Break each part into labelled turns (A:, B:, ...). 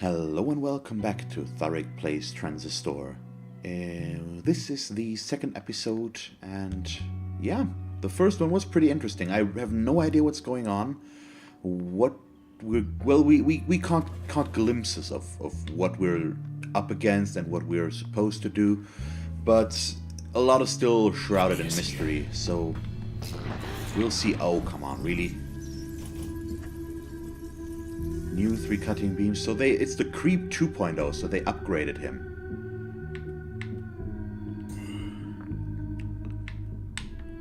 A: Hello and welcome back to Thalric Plays Transistor. This is the second episode, and yeah, the first one was pretty interesting. I have no idea what's going on. We caught glimpses of what we're up against and what we're supposed to do, but a lot is still shrouded in mystery, so we'll see. Oh, come on, really? New 3 cutting beams. So it's the Creep 2.0, so they upgraded him.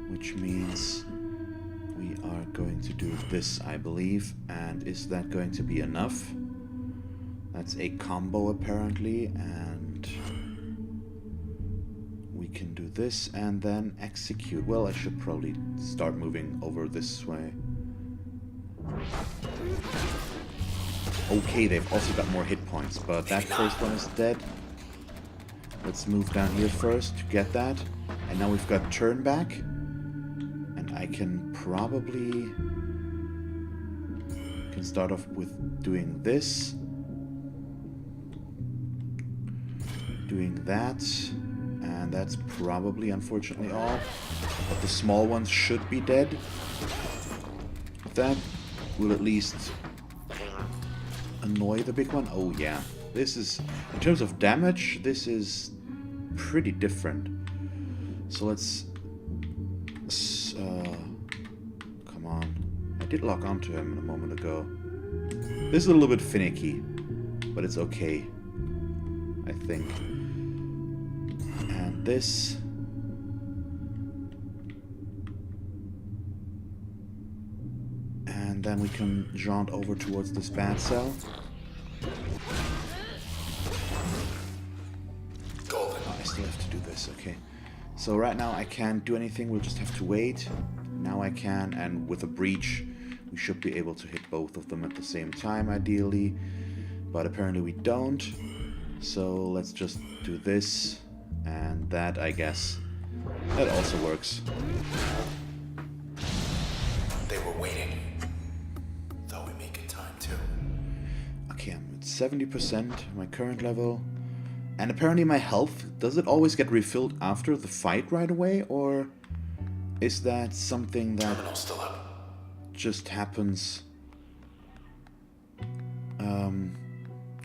A: Which means we are going to do this, I believe. And is that going to be enough? That's a combo apparently, and we can do this and then execute. Well, I should probably start moving over this way. Okay, they've also got more hit points, but that first one is dead. Let's move down here first to get that. And now we've got turn back. And I can probably start off with doing this. Doing that. And that's probably, unfortunately, all. But the small ones should be dead. That will at least annoy the big one. Oh yeah, this is, in terms of damage, this is pretty different. So let's come on. I did lock onto him a moment ago. This is a little bit finicky, but it's okay, I think. And this. And then we can jaunt over towards this bad cell. Oh, I still have to do this, okay. So right now I can't do anything, we'll just have to wait. Now I can, and with a breach we should be able to hit both of them at the same time, ideally. But apparently we don't. So let's just do this, and that, I guess. That also works.
B: They were waiting. Thought we make it time too.
A: Okay, I'm at 70%, my current level. And apparently my health, does it always get refilled after the fight right away? Or is that something that
B: still up.
A: just happens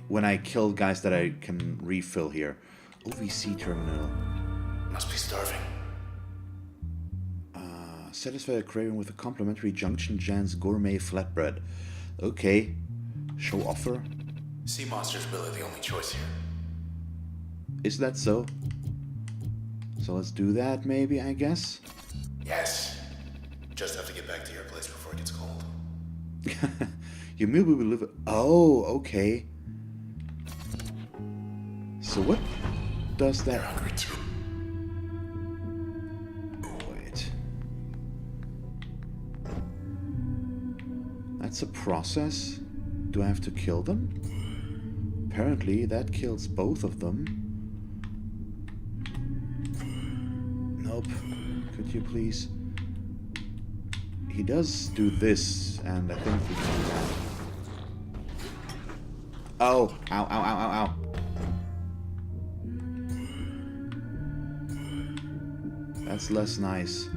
A: when I kill guys that I can refill here? OVC terminal.
B: Must be starving.
A: Satisfy a craving with a complimentary Junction Jan's gourmet flatbread. Okay. Show offer.
B: Sea monster's really the only choice here.
A: Is that so? So let's do that maybe, I guess?
B: Yes. Just have to get back to your place before it gets cold.
A: You maybe will live. Oh, okay. So what does that?
B: They're hungry too.
A: Wait. That's a process? Do I have to kill them? Apparently that kills both of them. Nope. Could you please? He does do this, and I think we can do that. Oh! Ow, ow, ow, ow, ow. That's less nice.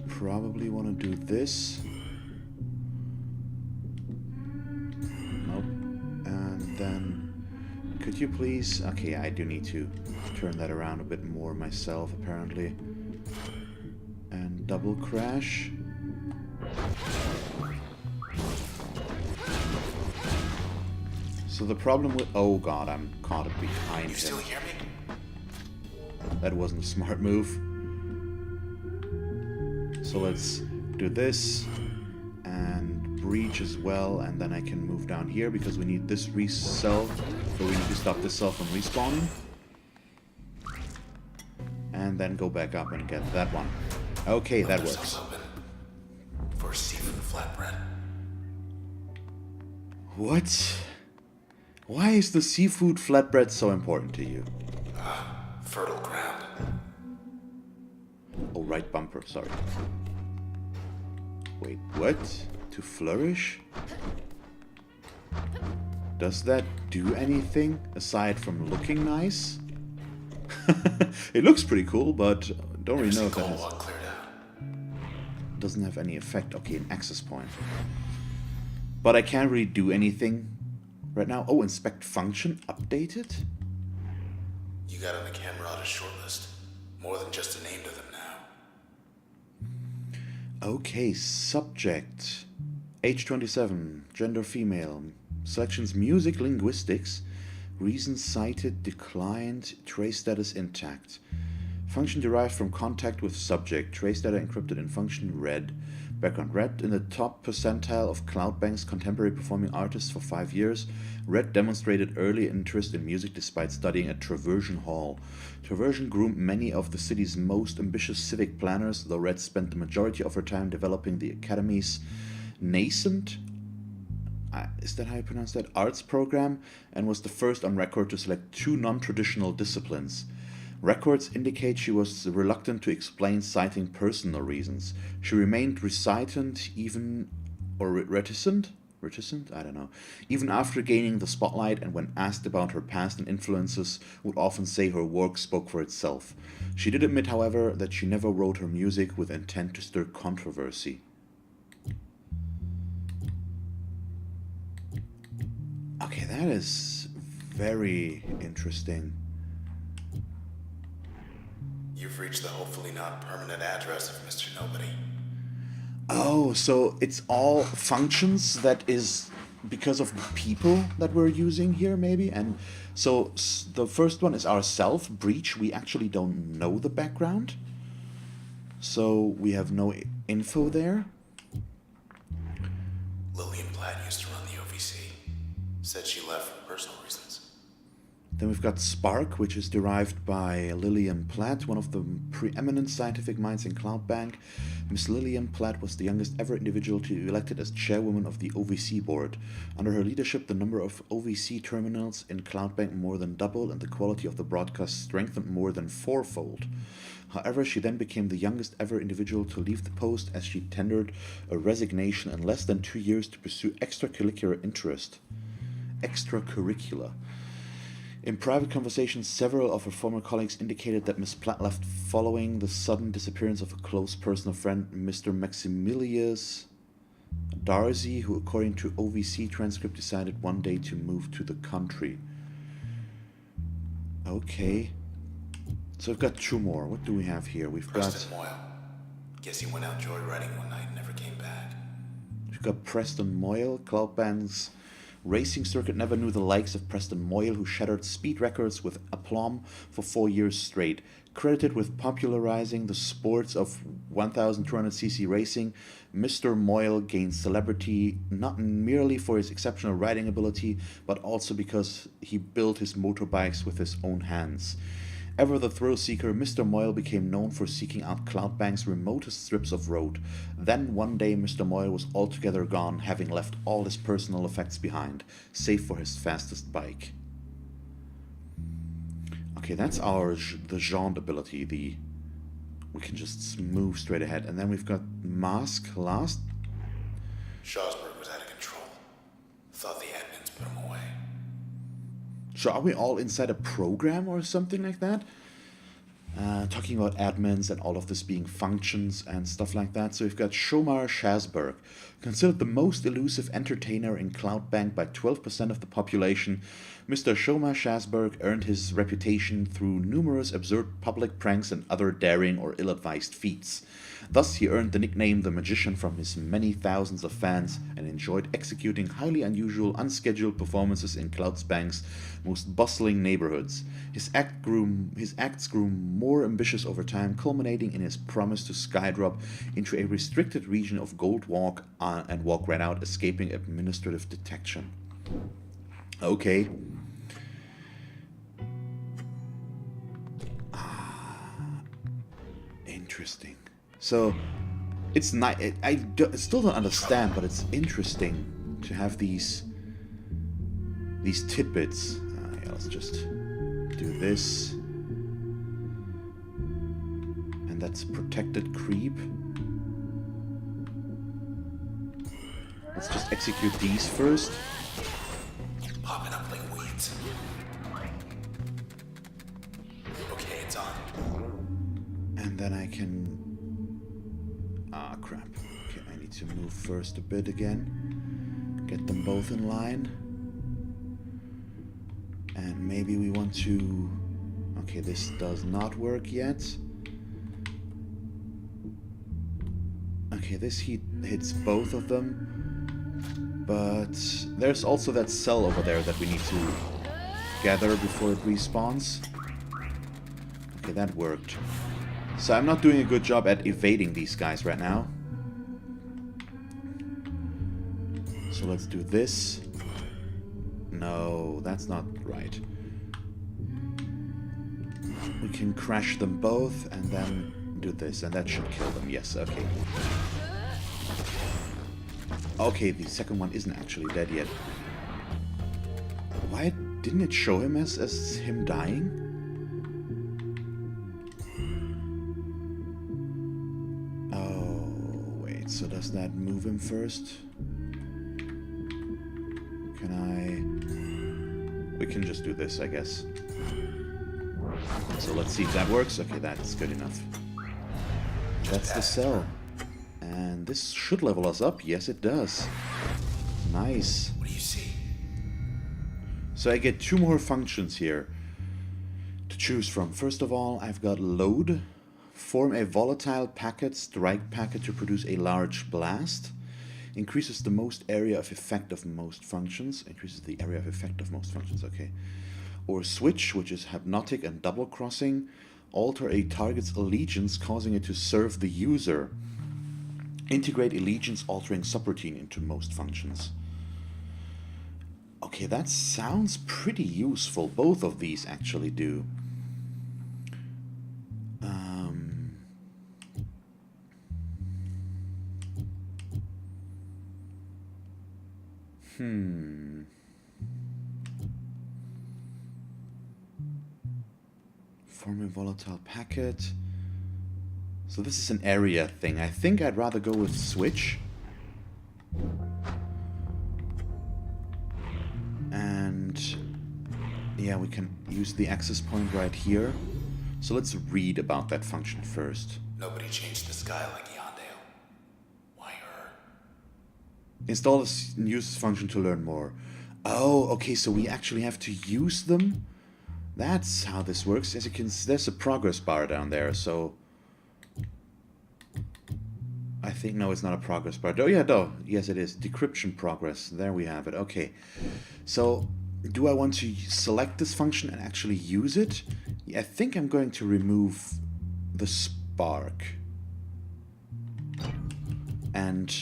A: Probably want to do this. Nope. And then, could you please? Okay, I do need to turn that around a bit more myself, apparently. And double crash. So the problem with... Oh god, I'm caught behind him.
B: You still hear me?
A: That wasn't a smart move. So let's do this and breach as well, and then I can move down here because we need this cell, so we need to stop this cell from respawning. And then go back up and get that one. Okay, that works.
B: Open for seafood flatbread.
A: What? Why is the seafood flatbread so important to you?
B: Fertile ground.
A: Oh, right bumper, sorry. Wait, what? To flourish? Does that do anything aside from looking nice? It looks pretty cool, but don't really know if that has... Doesn't have any effect. Okay, an access point. But I can't really do anything right now. Oh, inspect function updated?
B: You got on the camera on a short list. More than just a name to them now.
A: Okay, subject. Age 27, gender female. Selections music linguistics. Reason cited, declined, trace status intact. Function derived from contact with subject. Trace data encrypted in function red. Background red in the top percentile of Cloudbank's contemporary performing artists for 5 years. Red demonstrated early interest in music despite studying at Traversion Hall. Traversion groomed many of the city's most ambitious civic planners, though Red spent the majority of her time developing the Academy's nascent, is that how you pronounce that, arts program, and was the first on record to select 2 non-traditional disciplines. Records indicate she was reluctant to explain, citing personal reasons. She remained reticent, I don't know, even after gaining the spotlight, and when asked about her past and influences, would often say her work spoke for itself. She did admit, however, that she never wrote her music with intent to stir controversy. Okay, that is very interesting.
B: You've reached the hopefully not permanent address of Mr. Nobody.
A: Oh, so it's all functions that is because of the people that we're using here, maybe? And so the first one is our self, breach. We actually don't know the background. So we have no info there.
B: Lillian Platt used to run the OVC. Said she left for personal reasons.
A: Then we've got Spark, which is derived by Lillian Platt, one of the preeminent scientific minds in Cloudbank. Miss Lillian Platt was the youngest ever individual to be elected as chairwoman of the OVC board. Under her leadership, the number of OVC terminals in Cloudbank more than doubled, and the quality of the broadcast strengthened more than 4-fold. However, she then became the youngest ever individual to leave the post, as she tendered a resignation in less than 2 years to pursue extracurricular interest. Extracurricular. In private conversations, several of her former colleagues indicated that Miss Platt left following the sudden disappearance of a close personal friend, Mr. Maximilius Darcy, who, according to OVC transcript, decided one day to move to the country. Okay. So we've got 2 more. What do we have here? We've
B: Preston Moyle. Guess he went out joyriding one night and never came back.
A: We've got Preston Moyle, Cloudbank's racing circuit never knew the likes of Preston Moyle, who shattered speed records with aplomb for 4 years straight. Credited with popularizing the sports of 1200cc racing, Mr. Moyle gained celebrity not merely for his exceptional riding ability, but also because he built his motorbikes with his own hands. Ever the thrill-seeker, Mr. Moyle became known for seeking out Cloudbank's remotest strips of road. Then one day Mr. Moyle was altogether gone, having left all his personal effects behind, save for his fastest bike. Okay, that's the Jean ability, we can just move straight ahead. And then we've got Mask last.
B: Schosberg was out of control. Thought the admins put him away.
A: So are we all inside a program or something like that? Talking about admins and all of this being functions and stuff like that. So we've got Shomar Schasberg, considered the most elusive entertainer in Cloudbank by 12% of the population. Mr. Shomar Schasberg earned his reputation through numerous absurd public pranks and other daring or ill-advised feats. Thus, he earned the nickname The Magician from his many thousands of fans and enjoyed executing highly unusual, unscheduled performances in Cloudbank's most bustling neighborhoods. His acts grew more ambitious over time, culminating in his promise to skydrop into a restricted region of Gold Walk and walk right out, escaping administrative detection. Okay. Interesting. So, it's not. I still don't understand, but it's interesting to have these tidbits. Yeah, let's just do this, and that's protected creep. Let's just execute these first. then I can... Ah, crap. Okay, I need to move first a bit again. Get them both in line. And maybe we want to... Okay, this does not work yet. Okay, this hits both of them. But there's also that cell over there that we need to gather before it respawns. Okay, that worked. So I'm not doing a good job at evading these guys right now. So let's do this. No, that's not right. We can crash them both and then do this, and that should kill them. Yes, okay. Okay, the second one isn't actually dead yet. Why didn't it show him as him dying? Oh, wait, so does that move him first? Can I... We can just do this, I guess. So let's see if that works. Okay, that's good enough. That's the cell. And this should level us up. Yes, it does. Nice.
B: What do you see?
A: So I get 2 more functions here to choose from. First of all, I've got load. Form a volatile packet, strike packet to produce a large blast. Increases the most area of effect of most functions. Increases the area of effect of most functions, okay. Or switch, which is hypnotic and double crossing. Alter a target's allegiance, causing it to serve the user. Integrate allegiance altering subroutine into most functions. Okay, that sounds pretty useful. Both of these actually do. Form a volatile packet. So this is an area thing. I think I'd rather go with switch. And yeah, we can use the access point right here. So let's read about that function first.
B: Nobody changed the sky like Yondale. Why her?
A: Install this and use this function to learn more. Oh, okay, so we actually have to use them? That's how this works. As you can see, there's a progress bar down there, so... I think, no, it's not a progress bar. Oh, yeah, no. Yes, it is. Decryption progress. There we have it. Okay. So, do I want to select this function and actually use it? I think I'm going to remove the spark. And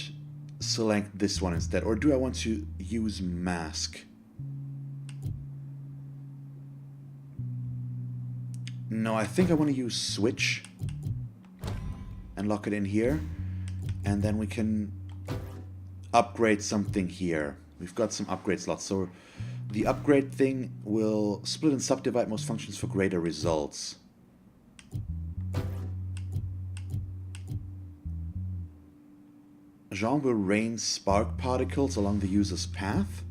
A: select this one instead. Or do I want to use mask? No, I think I want to use switch. And lock it in here. And then we can upgrade something here. We've got some upgrade slots. So the upgrade thing will split and subdivide most functions for greater results. Jean will rain spark particles along the user's path.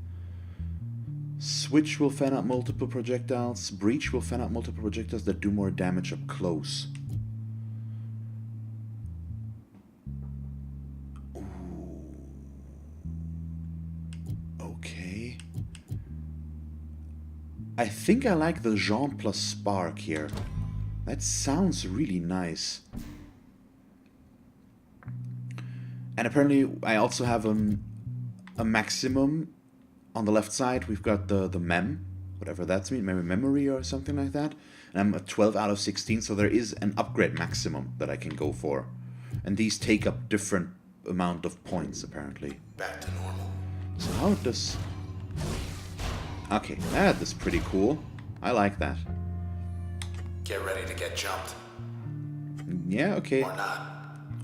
A: Switch will fan out multiple projectiles. Breach will fan out multiple projectiles that do more damage up close. Okay. I think I like the Jean plus Spark here. That sounds really nice. And apparently I also have a maximum on the left side. We've got the mem, whatever that's memory or something like that. And I'm at 12 out of 16, so there is an upgrade maximum that I can go for. And these take up different amount of points, apparently.
B: Back to normal.
A: So how does... Okay, that is pretty cool. I like that.
B: Get ready to get jumped.
A: Yeah, okay.
B: Or not.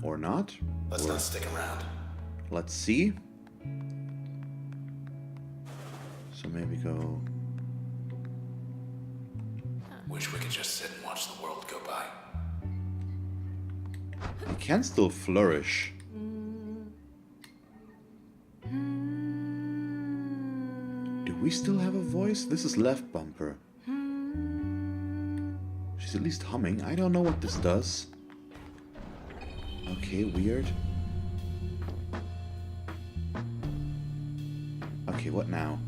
A: Or not.
B: Let's not stick around.
A: Let's see. So maybe go...
B: Wish we could just sit and watch the world go by.
A: It can still flourish. Do we still have a voice? This is left bumper. She's at least humming. I don't know what this does. Okay, weird. Okay, what now?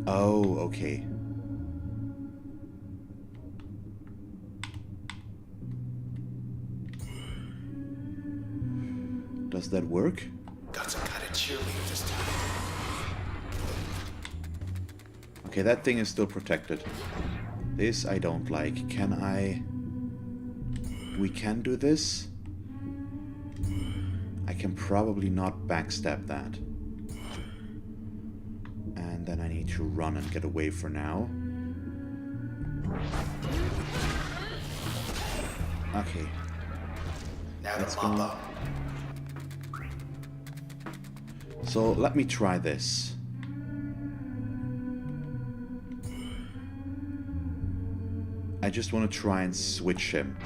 A: Oh, okay. Does that work?
B: Got some kind of cheerleader this time.
A: Okay, that thing is still protected. This I don't like. Can I... We can do this? I can probably not backstab that. And then I need to run and get away for now. Okay.
B: Now
A: Let's
B: to mop
A: go.
B: up.
A: So let me try this. I just want to try and switch him.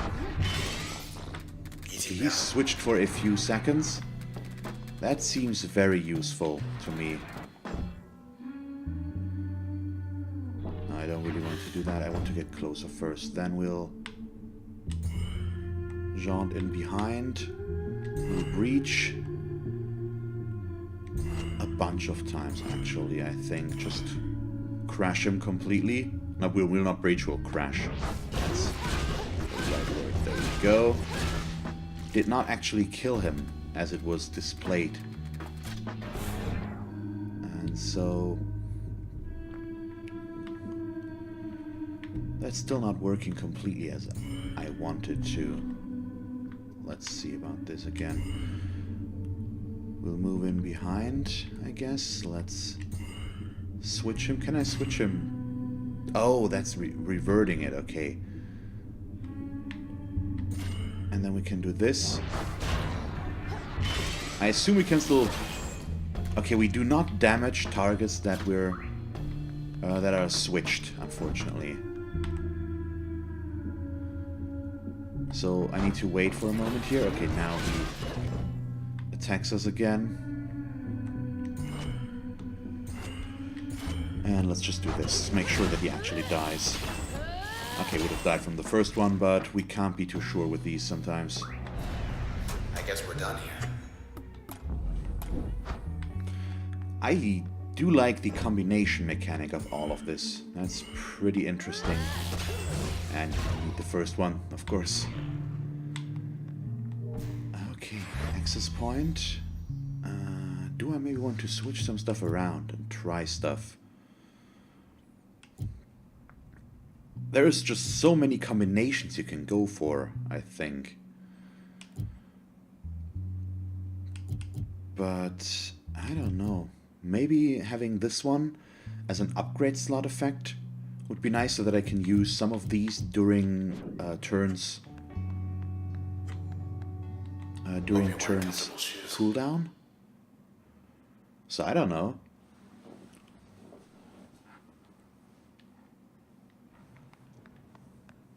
B: Easy
A: He
B: now.
A: switched for a few seconds. That seems very useful to me. No, I don't really want to do that. I want to get closer first. Then we'll jaunt in behind. We'll breach. A bunch of times, actually, I think. Just crash him completely. No, we'll not breach, we'll crash. That's the right word. There we go. Did not actually kill him, as it was displayed. And so... That's still not working completely as I wanted to. Let's see about this again. We'll move in behind, I guess. Let's switch him. Can I switch him? Oh, that's reverting it. Okay. And then we can do this. I assume we can still... Okay, we do not damage targets that that are switched, unfortunately. So I need to wait for a moment here. Okay, now he attacks us again. And let's just do this. Make sure that he actually dies. Okay, would have died from the first one, but we can't be too sure with these sometimes.
B: I guess we're done here.
A: I do like the combination mechanic of all of this. That's pretty interesting. And you need the first one, of course. Okay, access point. Do I maybe want to switch some stuff around and try stuff? There's just so many combinations you can go for, I think. But I don't know. Maybe having this one as an upgrade slot effect would be nice so that I can use some of these during turns. During turns cooldown. So I don't know.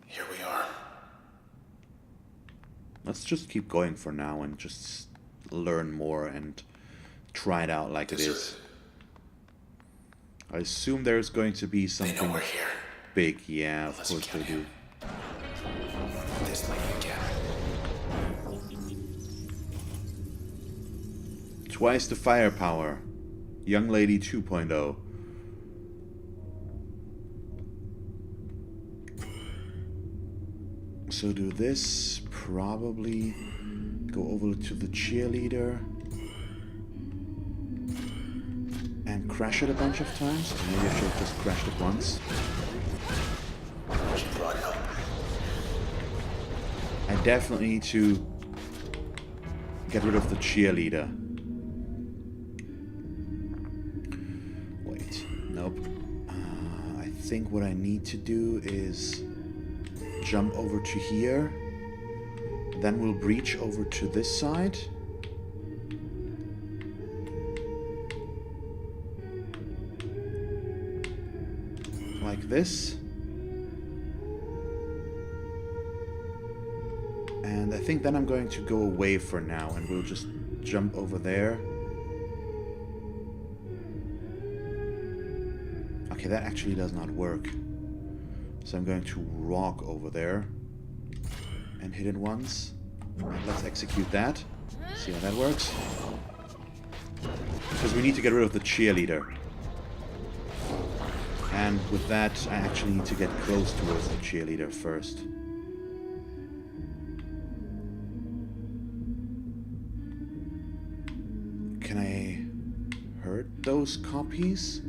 B: Here we are.
A: Let's just keep going for now and just learn more and try it out like it is. I assume there's going to be
B: They
A: something
B: know we're here.
A: big. Yeah, of
B: Unless we
A: course
B: kill
A: they do.
B: him. This lady again.
A: Twice the firepower. Young Lady 2.0. So do this. Probably go over to the cheerleader. And crash it a bunch of times. Maybe I should have just crashed it once.
B: She brought help.
A: I definitely need to get rid of the cheerleader. Wait, nope. I think what I need to do is jump over to here. Then we'll breach over to this side. Like this. And I think then I'm going to go away for now and we'll just jump over there. Okay, that actually does not work. So I'm going to walk over there. And hit it once. And let's execute that. See how that works. Because we need to get rid of the cheerleader. And with that, I actually need to get close towards the cheerleader first. Can I hurt those copies?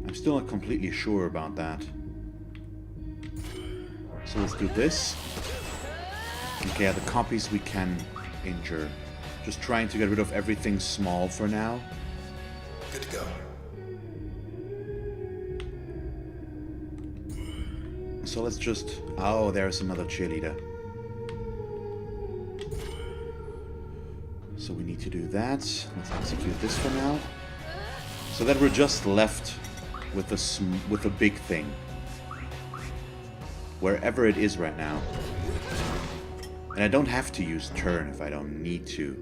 A: I'm still not completely sure about that. So let's do this. Okay, the copies we can injure. Just trying to get rid of everything small for now.
B: Good to go.
A: So let's just... Oh, there's another cheerleader. So we need to do that. Let's execute this for now. So that we're just left with the big thing. Wherever it is right now. And I don't have to use turn if I don't need to.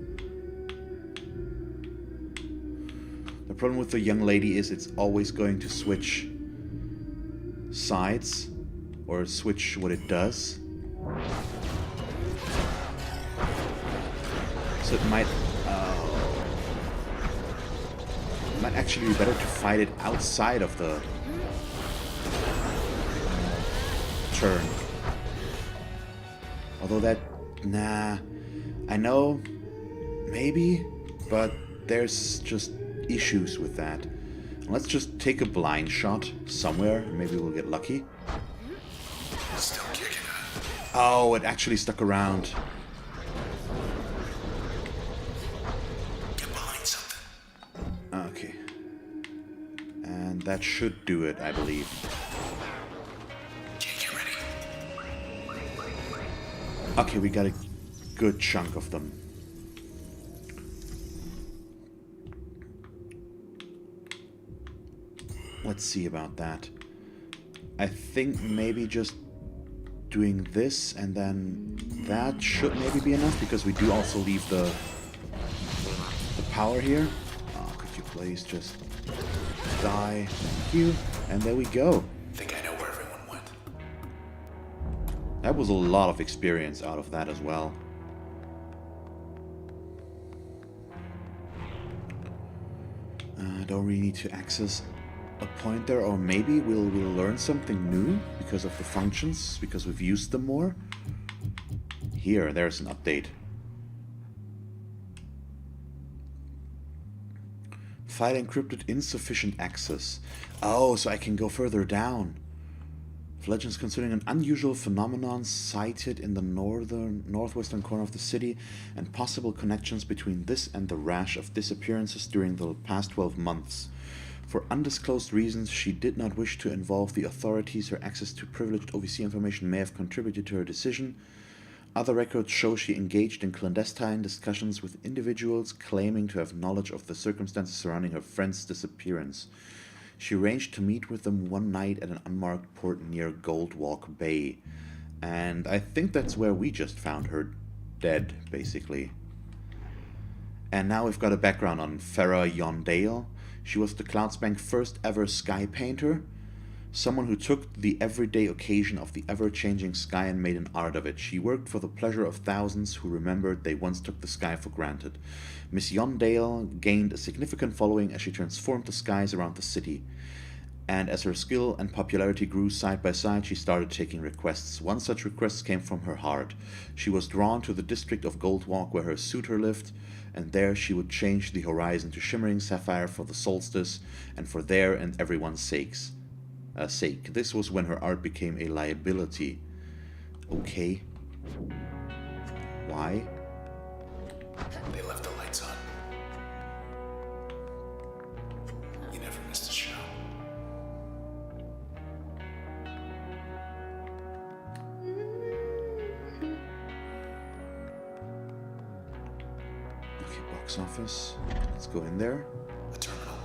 A: The problem with the young lady is it's always going to switch sides. Or switch what it does. So it might actually be better to fight it outside of the turn. Although that, nah, I know, maybe, but there's just issues with that. Let's just take a blind shot somewhere, and maybe we'll get lucky.
B: Still kicking.
A: Oh, it actually stuck around.
B: Get behind something.
A: Okay. And that should do it, I believe.
B: Okay, get ready.
A: Okay, we got a good chunk of them. Let's see about that. I think maybe just doing this and then that should maybe be enough, because we do also leave the power here. Oh, could you please just die? Thank you. And there we go.
B: Think I know where everyone went.
A: That was a lot of experience out of that as well. Don't really need to access a point there, or maybe we'll learn something new because of the functions, because we've used them more. Here, there's an update. File encrypted, insufficient access. Oh, so I can go further down. Legends concerning an unusual phenomenon sighted in the northwestern corner of the city, and possible connections between this and the rash of disappearances during the past 12 months. For undisclosed reasons, she did not wish to involve the authorities. Her access to privileged OVC information may have contributed to her decision. Other records show she engaged in clandestine discussions with individuals claiming to have knowledge of the circumstances surrounding her friend's disappearance. She arranged to meet with them one night at an unmarked port near Goldwalk Bay. And I think that's where we just found her dead, basically. And now we've got a background on Farah Yondale. She was the Cloudsbank first ever sky painter, someone who took the everyday occasion of the ever-changing sky and made an art of it. She worked for the pleasure of thousands who remembered they once took the sky for granted. Miss Yondale gained a significant following as she transformed the skies around the city. And as her skill and popularity grew side by side, she started taking requests. One such request came from her heart. She was drawn to the district of Goldwalk where her suitor lived, and there she would change the horizon to shimmering sapphire for the solstice, and for their and everyone's sake. This was when her art became a liability. Okay. Why?
B: They left the lights on. You never missed a show.
A: Okay, box office. Let's go in there.
B: A terminal.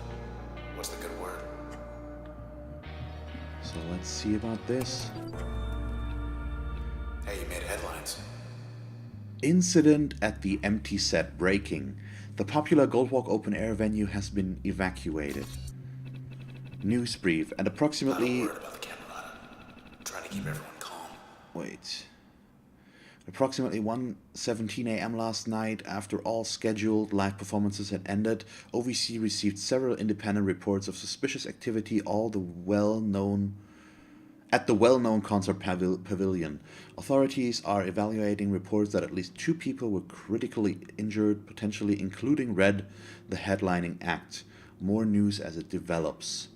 B: What's the good word?
A: So let's see about this.
B: Hey, you made headlines.
A: Incident at the empty set breaking. The popular Goldwalk open air venue has been evacuated. News brief. At approximately...
B: Not a word about the Camerata. I'm trying to keep everyone calm.
A: Wait. Approximately 1:17 a.m. last night, after all scheduled live performances had ended, OVC received several independent reports of suspicious activity at the well-known concert pavilion. Authorities are evaluating reports that at least 2 people were critically injured, potentially including Red, the headlining act. More news as it develops.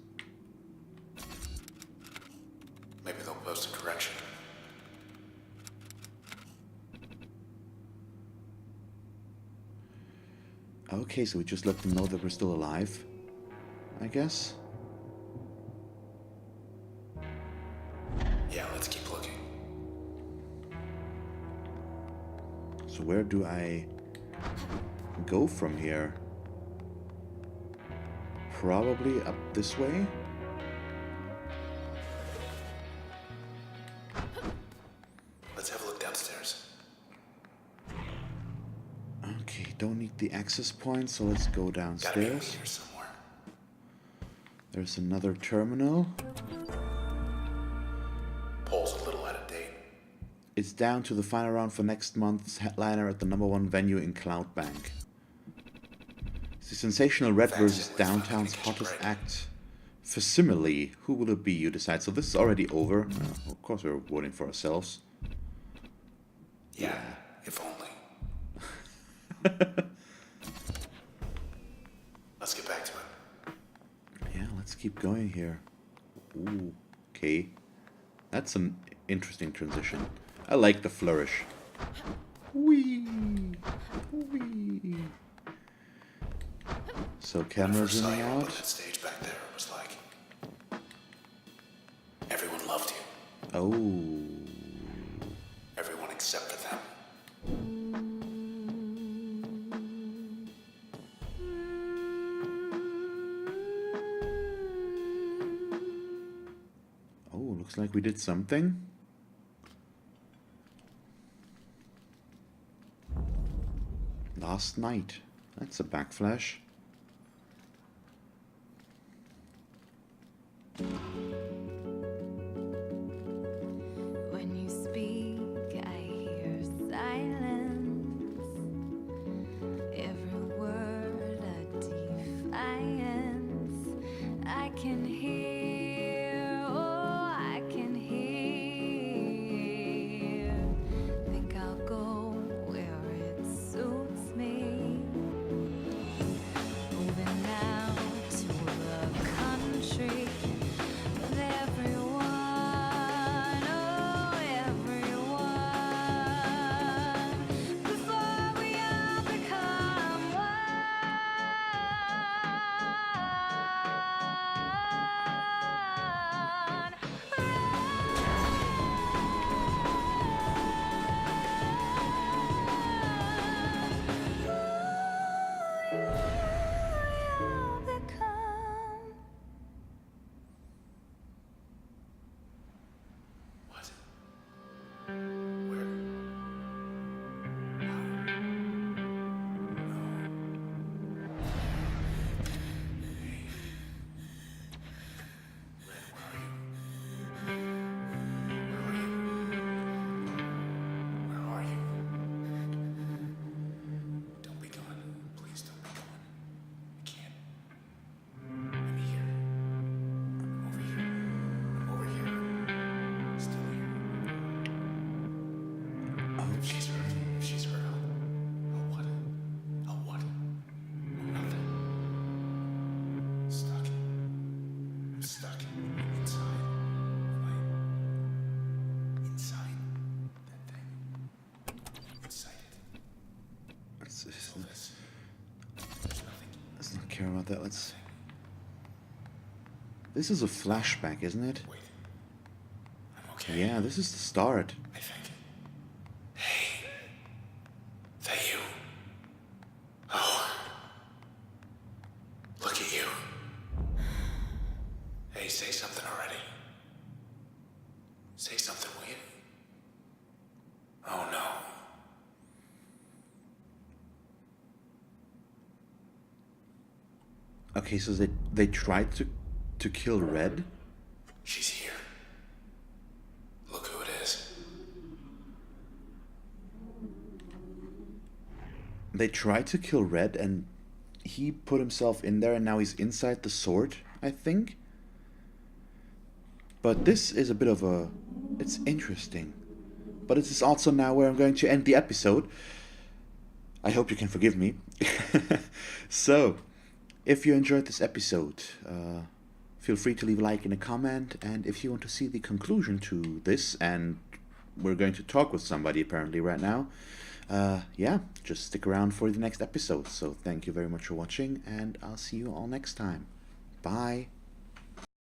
B: Maybe they'll post a correction.
A: Okay, so we just let them know that we're still alive, I guess.
B: Yeah, let's keep looking.
A: So where do I go from here? Probably up this way?
B: Let's have a look downstairs.
A: Okay, don't need the access point, so let's go
B: Gotta be over
A: downstairs.
B: here somewhere.
A: There's another terminal.
B: Pole's a little out of date.
A: It's down to the final round for next month's headliner at the #1 venue in Cloudbank. It's the sensational Red versus Downtown's hottest act. Facsimile. Who will it be, you decide. So this is already over. Of course we're voting for ourselves.
B: Yeah, if only. Let's get back to it.
A: Yeah, let's keep going here. Ooh, okay. That's an interesting transition. I like the flourish. Whee! Whee! So cameras running
B: Up on
A: out.
B: that stage back there, it was like everyone loved you.
A: Oh.
B: Everyone except for them.
A: Oh, looks like we did something. Last night. That's a backflash.
C: When you speak, I hear silence. Every word a defiance. I can hear, oh, I can hear. Think I'll go where it suits me. Moving now to the country. With everyone, oh everyone, before we all become one. You'll become.
B: What? Where? Where are you? Don't be gone. Please don't be gone. I can't. I'm here. I'm over here. I'm over here. Still here. If she's hurt, I'll what? I'll what? I'll nothing. Stuck. I'm stuck inside that thing. Inside it.
A: Let's
B: All this. There's nothing.
A: let's not care about that. Let's. This is a flashback, isn't it?
B: Wait. I'm okay.
A: Yeah, this is the start.
B: I think. Hey. That you? Oh. Look at you. Hey, say something already. Say something, will you? Oh no.
A: Okay, so they tried to kill Red.
B: She's here. Look who it is.
A: they tried to kill Red, and he put himself in there, and now he's inside the sword, I think. But this is a bit of a... It's interesting. But this is also now where I'm going to end the episode. I hope you can forgive me. So, if you enjoyed this episode, feel free to leave a like and a comment. And if you want to see the conclusion to this, and we're going to talk with somebody apparently right now, yeah, just stick around for the next episode. So thank you very much for watching, and I'll see you all next time. Bye.